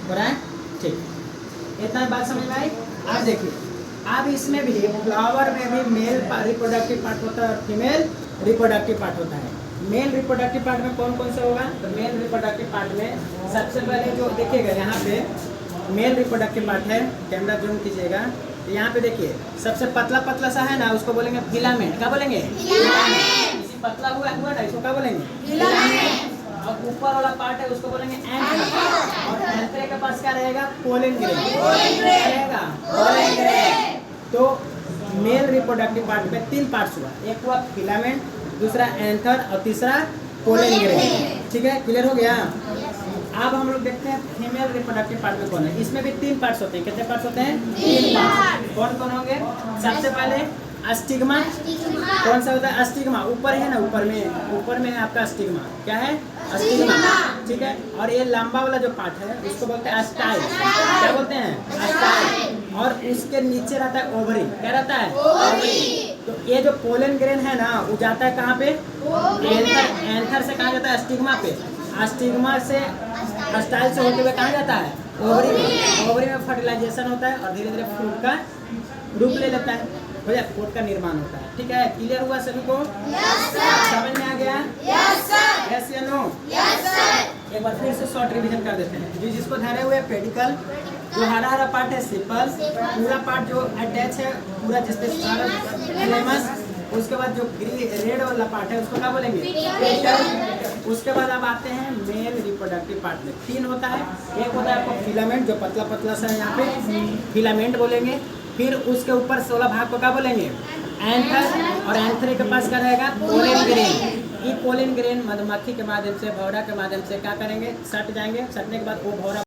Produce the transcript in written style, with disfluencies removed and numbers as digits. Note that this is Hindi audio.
हो रहा है? ठीक, इतना बात समझ में आई। अब देखिए, अब इसमें भी फ्लावर में भी मेल रिप्रोडक्टिव पार्ट होता है और फीमेल रिप्रोडक्टिव पार्ट होता है। मेल रिप्रोडक्टिव पार्ट में कौन कौन सा होगा? तो मेल रिप्रोडक्टिव पार्ट में सबसे पहले जो देखिएगा यहाँ पे मेल रिप्रोडक्टिव पार्ट है, कैमरा जूम कीजिएगा, तो यहाँ पे देखिए सबसे पतला पतला सा है ना, उसको बोलेंगे फिलामेंट। क्या बोलेंगे? इसी पतला हुआ ना, इसको क्या बोलेंगे? फिलामेंट। और ऊपर वाला पार्ट है उसको बोलेंगे एंथर, और एंथर के पास क्या रहेगा? पोलन ग्रेन रहेगा। तो मेल रिप्रोडक्टिव पार्ट में 3 पार्ट्स हुआ, एक हुआ फिलामेंट, दूसरा एंथर और तीसरा पोलन ग्रेन। ठीक है, क्लियर हो गया? अब हम लोग देखते हैं फीमेल रिप्रोडक्टिव पार्ट में कौन है। इसमें भी 3 पार्ट्स होते हैं। कितने पार्ट्स होते हैं? 3 पार्ट्स। कौन कौन होंगे? सबसे पहले अस्टिग्मा। कौन सा होता है? अस्टिग्मा ऊपर है ना, ऊपर में है आपका अस्टिग्मा। क्या है? अस्टिग्मा। ठीक है, और ये लंबा वाला जो पार्ट है उसको बोलते हैं अस्टाइल। क्या बोलते हैं? अस्टाइल। और उसके नीचे रहता है ओवरी। क्या रहता है? ओवरी। तो ये जो पोलन ग्रेन है ना, वो जाता है कहाँ पे? एंथर से कहाँ जाता है? अस्टिग्मा पे। अस्टिग्मा से अस्टाइल से होते हुए कहाँ जाता है? ओवरी में। ओवरी में फर्टिलाइजेशन होता है और धीरे धीरे फ्रूट का रूप ले लेता है, हो जाए फ्रूट का निर्माण होता है। ठीक है, क्लियर हुआ सभी को? समझ में आ गया? यस या नो? एक बार फिर से शॉर्ट रिवीजन कर देते हैं। जो जिसको धरे हुए पेडिकल, जो हरा हरा पार्ट है सिपल, पूरा पार्ट जो अटैच है पूरा जिसपे थैलेमस, उसके बाद जो रेड वाला पार्ट है उसको क्या बोलेंगे? पेटल। उसके बाद अब आते हैं मेल रिप्रोडक्टिव पार्ट में 3 होता है। एक होता है आपको फिलामेंट, जो पतला पतला सा है, यहाँ पे फिलामेंट बोलेंगे। फिर उसके ऊपर 16 भाग को क्या बोलेंगे? एंथर, और एंथर के पास क्या रहेगा? Pollen grain. ये पोलन ग्रेन मधुमक्खी के माध्यम से, भौरा के माध्यम से क्या करेंगे? सट जाएंगे। सटने के बाद वो भौरा